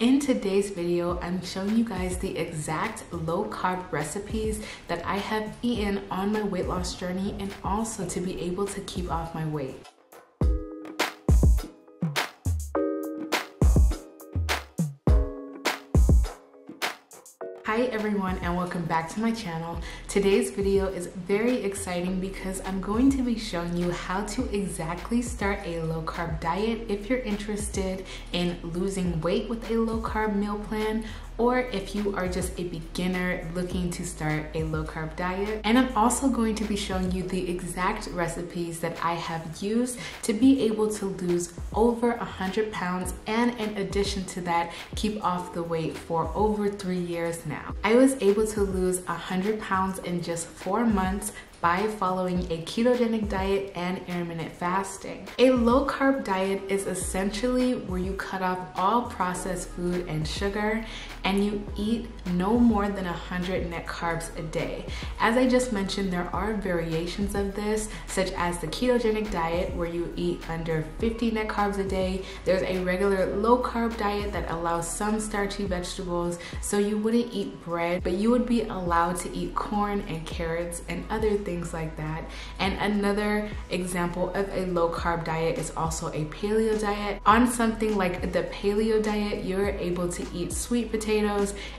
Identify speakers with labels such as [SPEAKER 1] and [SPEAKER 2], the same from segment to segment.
[SPEAKER 1] In today's video, I'm showing you guys the exact low carb recipes that I have eaten on my weight loss journey and also to be able to keep off my weight. Hi everyone and welcome back to my channel. Today's video is very exciting because I'm going to be showing you how to exactly start a low carb diet if you're interested in losing weight with a low carb meal plan, or if you are just a beginner looking to start a low carb diet. And I'm also going to be showing you the exact recipes that I have used to be able to lose over 100 pounds and in addition to that, keep off the weight for over 3 years now. I was able to lose 100 pounds in just 4 months by following a ketogenic diet and intermittent fasting. A low carb diet is essentially where you cut off all processed food and sugar and you eat no more than 100 net carbs a day. As I just mentioned, there are variations of this, such as the ketogenic diet where you eat under 50 net carbs a day. There's a regular low carb diet that allows some starchy vegetables, so you wouldn't eat bread, but you would be allowed to eat corn and carrots and other things like that. And another example of a low carb diet is also a paleo diet. On something like the paleo diet, you're able to eat sweet potatoes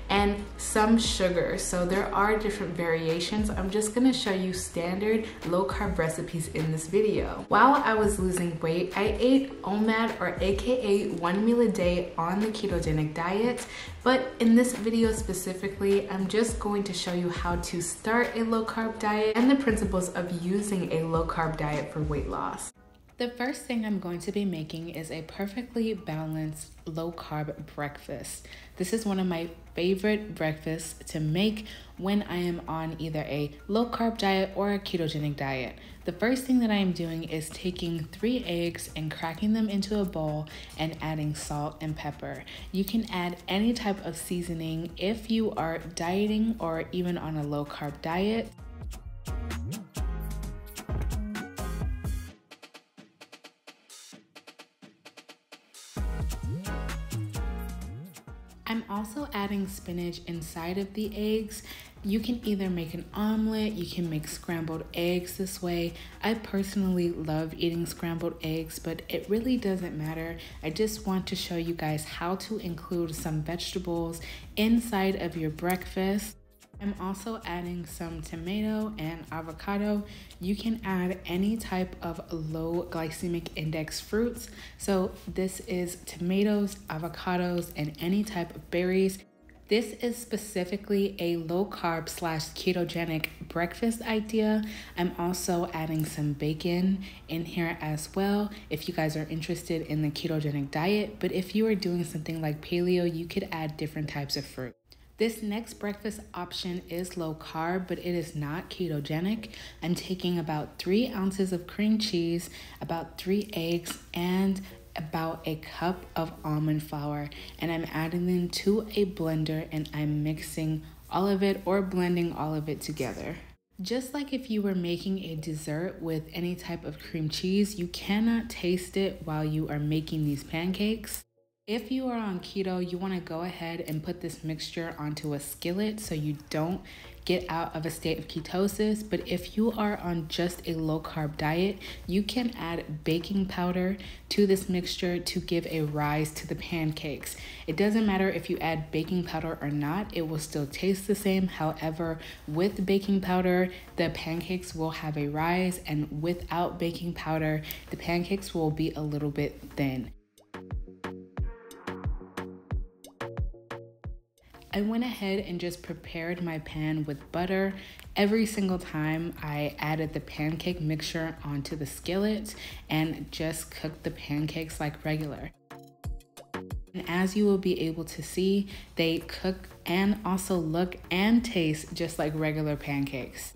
[SPEAKER 1] and some sugar. So there are different variations. I'm just gonna show you standard low carb recipes in this video. While I was losing weight, I ate OMAD, or AKA 1 meal a day on the ketogenic diet. But in this video specifically, I'm just going to show you how to start a low carb diet and the principles of using a low carb diet for weight loss. The first thing I'm going to be making is a perfectly balanced low carb breakfast. This is one of my favorite breakfasts to make when I am on either a low carb diet or a ketogenic diet. The first thing that I am doing is taking 3 eggs and cracking them into a bowl and adding salt and pepper. You can add any type of seasoning if you are dieting or even on a low carb diet. I'm also adding spinach inside of the eggs. You can either make an omelet, you can make scrambled eggs this way. I personally love eating scrambled eggs, but it really doesn't matter. I just want to show you guys how to include some vegetables inside of your breakfast. I'm also adding some tomato and avocado. You can add any type of low glycemic index fruits. So this is tomatoes, avocados, and any type of berries. This is specifically a low carb / ketogenic breakfast idea. I'm also adding some bacon in here as well if you guys are interested in the ketogenic diet. But if you are doing something like paleo, you could add different types of fruit. This next breakfast option is low carb, but it is not ketogenic. I'm taking about 3 ounces of cream cheese, about 3 eggs, and about a cup of almond flour. And I'm adding them to a blender and I'm mixing all of it or blending all of it together. Just like if you were making a dessert with any type of cream cheese, you cannot taste it while you are making these pancakes. If you are on keto, you want to go ahead and put this mixture onto a skillet so you don't get out of a state of ketosis. But if you are on just a low carb diet, you can add baking powder to this mixture to give a rise to the pancakes. It doesn't matter if you add baking powder or not, it will still taste the same. However, with baking powder, the pancakes will have a rise, and without baking powder, the pancakes will be a little bit thin. I went ahead and just prepared my pan with butter. Every single time I added the pancake mixture onto the skillet and just cooked the pancakes like regular. And as you will be able to see, they cook and also look and taste just like regular pancakes.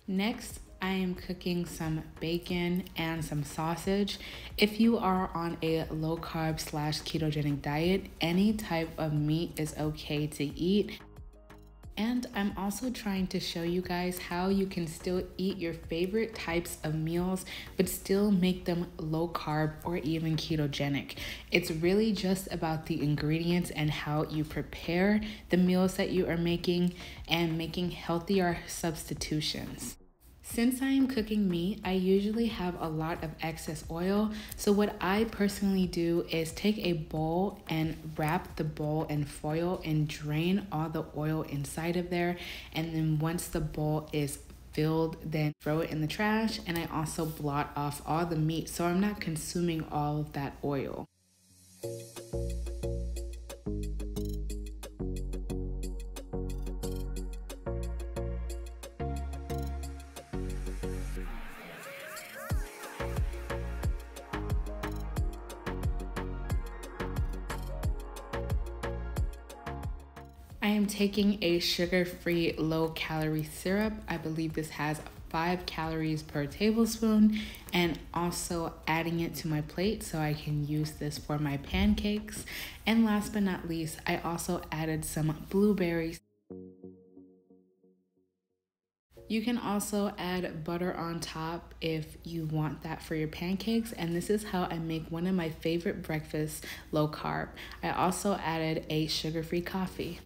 [SPEAKER 1] Next, I am cooking some bacon and some sausage. If you are on a low carb / ketogenic diet, any type of meat is okay to eat. And I'm also trying to show you guys how you can still eat your favorite types of meals, but still make them low carb or even ketogenic. It's really just about the ingredients and how you prepare the meals that you are making and making healthier substitutions. Since I am cooking meat, I usually have a lot of excess oil. So what I personally do is take a bowl and wrap the bowl in foil and drain all the oil inside of there. And then once the bowl is filled, then throw it in the trash. And I also blot off all the meat so I'm not consuming all of that oil. I am taking a sugar-free low-calorie syrup. I believe this has 5 calories per tablespoon, and also adding it to my plate so I can use this for my pancakes. And last but not least, I also added some blueberries. You can also add butter on top if you want that for your pancakes, and this is how I make one of my favorite breakfasts low carb. I also added a sugar-free coffee.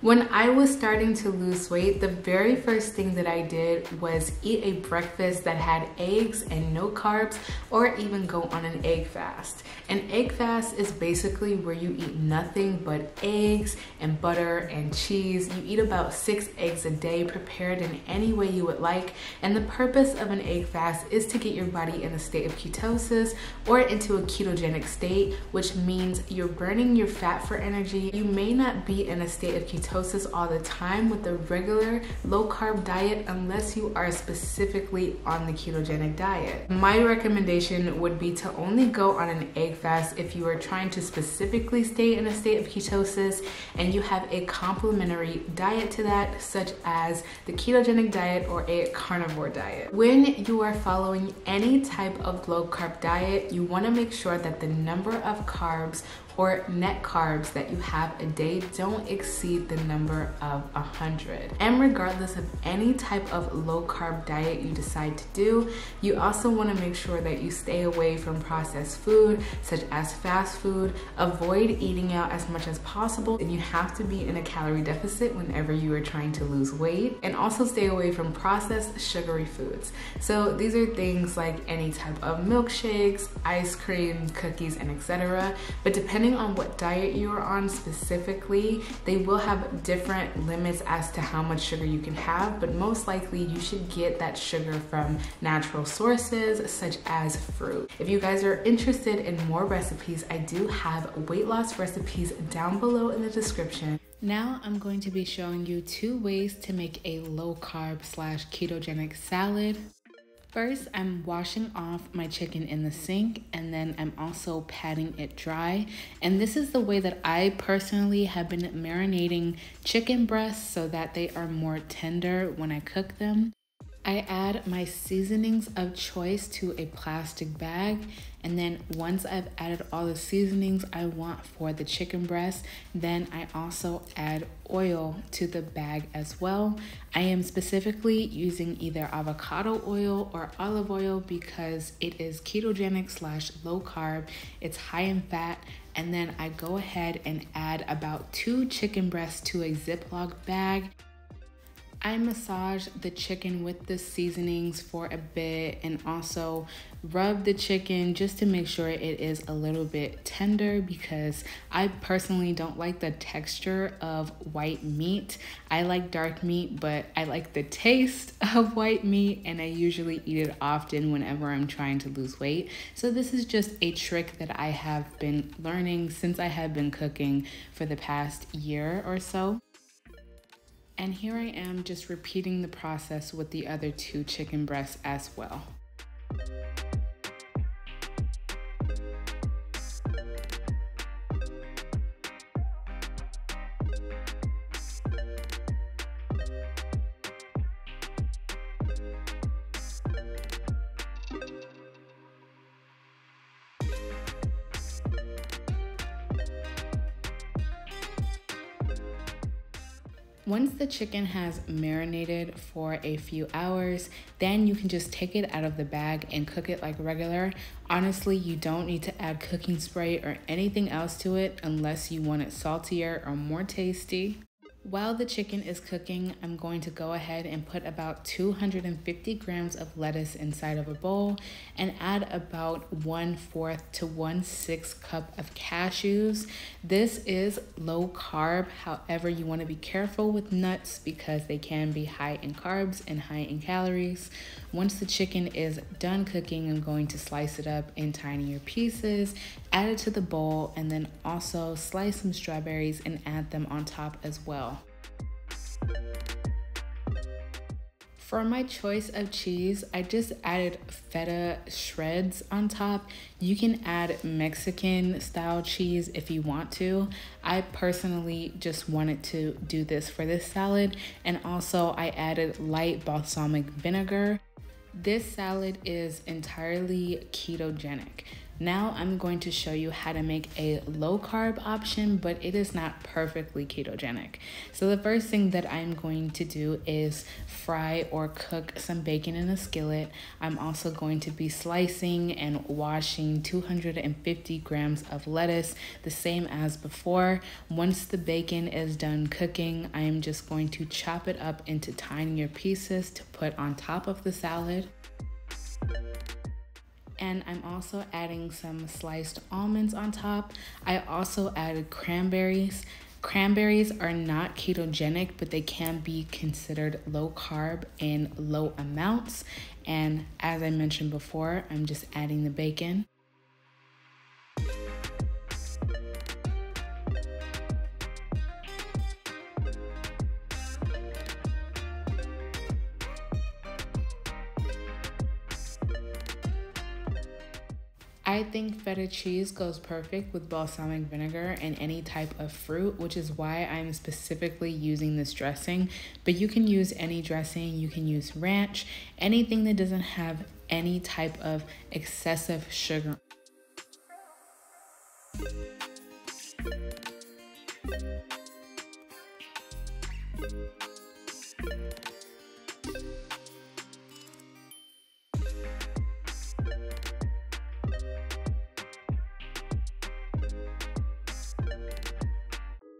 [SPEAKER 1] When I was starting to lose weight, the very first thing that I did was eat a breakfast that had eggs and no carbs, or even go on an egg fast. An egg fast is basically where you eat nothing but eggs and butter and cheese. You eat about 6 eggs a day, prepared in any way you would like. And the purpose of an egg fast is to get your body in a state of ketosis or into a ketogenic state, which means you're burning your fat for energy. You may not be in a state of ketosis all the time with the regular low carb diet unless you are specifically on the ketogenic diet. My recommendation would be to only go on an egg fast if you are trying to specifically stay in a state of ketosis and you have a complementary diet to that, such as the ketogenic diet or a carnivore diet. When you are following any type of low carb diet, you want to make sure that the number of carbs or net carbs that you have a day don't exceed the number of 100. And regardless of any type of low carb diet you decide to do, you also want to make sure that you stay away from processed food such as fast food. Avoid eating out as much as possible, and you have to be in a calorie deficit whenever you are trying to lose weight, and also stay away from processed sugary foods. So these are things like any type of milkshakes, ice cream, cookies, and etc. But depending on what diet you are on specifically, they will have different limits as to how much sugar you can have, but most likely you should get that sugar from natural sources such as fruit. If you guys are interested in more recipes, I do have weight loss recipes down below in the description. Now I'm going to be showing you 2 ways to make a low carb / ketogenic salad. First, I'm washing off my chicken in the sink, and then I'm also patting it dry. And this is the way that I personally have been marinating chicken breasts so that they are more tender when I cook them. I add my seasonings of choice to a plastic bag, and then once I've added all the seasonings I want for the chicken breast, then I also add oil to the bag as well. I am specifically using either avocado oil or olive oil because it is ketogenic / low carb. It's high in fat. And then I go ahead and add about 2 chicken breasts to a Ziploc bag. I massage the chicken with the seasonings for a bit and also rub the chicken just to make sure it is a little bit tender, because I personally don't like the texture of white meat. I like dark meat, but I like the taste of white meat, and I usually eat it often whenever I'm trying to lose weight. So this is just a trick that I have been learning since I have been cooking for the past year or so. And here I am just repeating the process with the other 2 chicken breasts as well. Once the chicken has marinated for a few hours, then you can just take it out of the bag and cook it like regular. Honestly, you don't need to add cooking spray or anything else to it unless you want it saltier or more tasty. While the chicken is cooking, I'm going to go ahead and put about 250 grams of lettuce inside of a bowl and add about 1/4 to 1/6 cup of cashews. This is low carb. However, you want to be careful with nuts because they can be high in carbs and high in calories. Once the chicken is done cooking, I'm going to slice it up in tinier pieces, add it to the bowl, and then also slice some strawberries and add them on top as well. For my choice of cheese, I just added feta shreds on top. You can add Mexican style cheese if you want to. I personally just wanted to do this for this salad, and also I added light balsamic vinegar. This salad is entirely ketogenic. Now I'm going to show you how to make a low carb option, but it is not perfectly ketogenic. So the first thing that I'm going to do is fry or cook some bacon in a skillet. I'm also going to be slicing and washing 250 grams of lettuce, the same as before. Once the bacon is done cooking, I am just going to chop it up into tinier pieces to put on top of the salad. And I'm also adding some sliced almonds on top. I also added cranberries. Cranberries are not ketogenic, but they can be considered low carb in low amounts. And as I mentioned before, I'm just adding the bacon. I think feta cheese goes perfect with balsamic vinegar and any type of fruit, which is why I'm specifically using this dressing. But you can use any dressing, you can use ranch, anything that doesn't have any type of excessive sugar.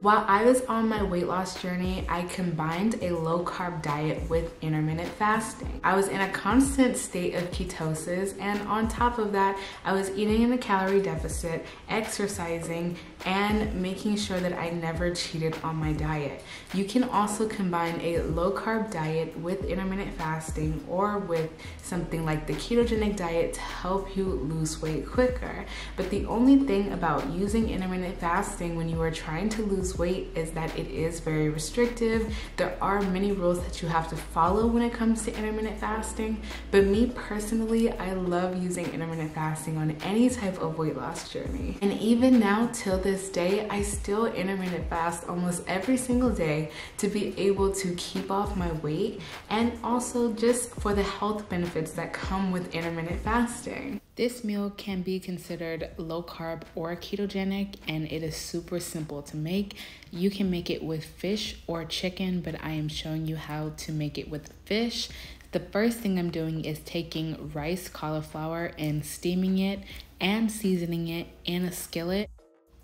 [SPEAKER 1] While I was on my weight loss journey, I combined a low carb diet with intermittent fasting. I was in a constant state of ketosis, and on top of that, I was eating in a calorie deficit, exercising, and making sure that I never cheated on my diet. You can also combine a low carb diet with intermittent fasting or with something like the ketogenic diet to help you lose weight quicker. But the only thing about using intermittent fasting when you are trying to lose weight is that it is very restrictive. There are many rules that you have to follow when it comes to intermittent fasting. But me personally, I love using intermittent fasting on any type of weight loss journey. And even now till this day, I still intermittent fast almost every single day to be able to keep off my weight and also just for the health benefits that come with intermittent fasting. This meal can be considered low carb or ketogenic, and it is super simple to make. You can make it with fish or chicken, but I am showing you how to make it with fish. The first thing I'm doing is taking rice cauliflower and steaming it and seasoning it in a skillet.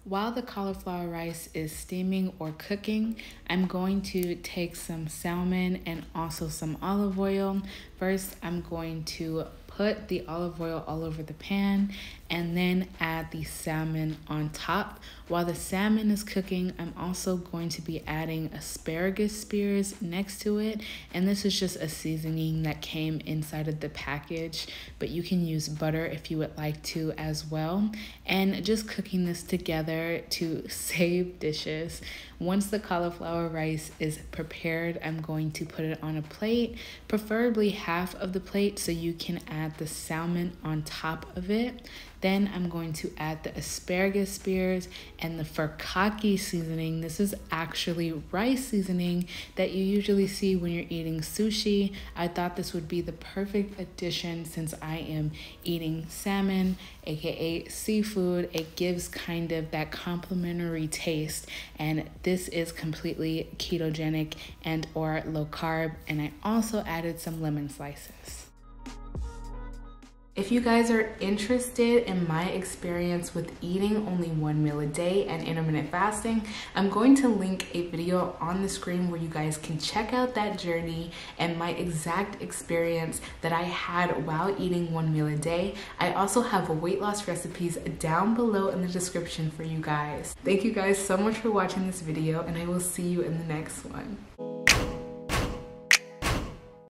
[SPEAKER 1] While the cauliflower rice is steaming or cooking, I'm going to take some salmon and also some olive oil. First, I'm going to put the olive oil all over the pan and then add the salmon on top. While the salmon is cooking, I'm also going to be adding asparagus spears next to it. And this is just a seasoning that came inside of the package, but you can use butter if you would like to as well. And just cooking this together to save dishes. Once the cauliflower rice is prepared, I'm going to put it on a plate, preferably half of the plate so you can add the salmon on top of it. Then I'm going to add the asparagus spears and the furikake seasoning. This is actually rice seasoning that you usually see when you're eating sushi. I thought this would be the perfect addition since I am eating salmon, aka seafood. It gives kind of that complementary taste, and this is completely ketogenic and or low carb, and I also added some lemon slices. If you guys are interested in my experience with eating only one meal a day and intermittent fasting, I'm going to link a video on the screen where you guys can check out that journey and my exact experience that I had while eating one meal a day. I also have weight loss recipes down below in the description for you guys. Thank you guys so much for watching this video, and I will see you in the next one.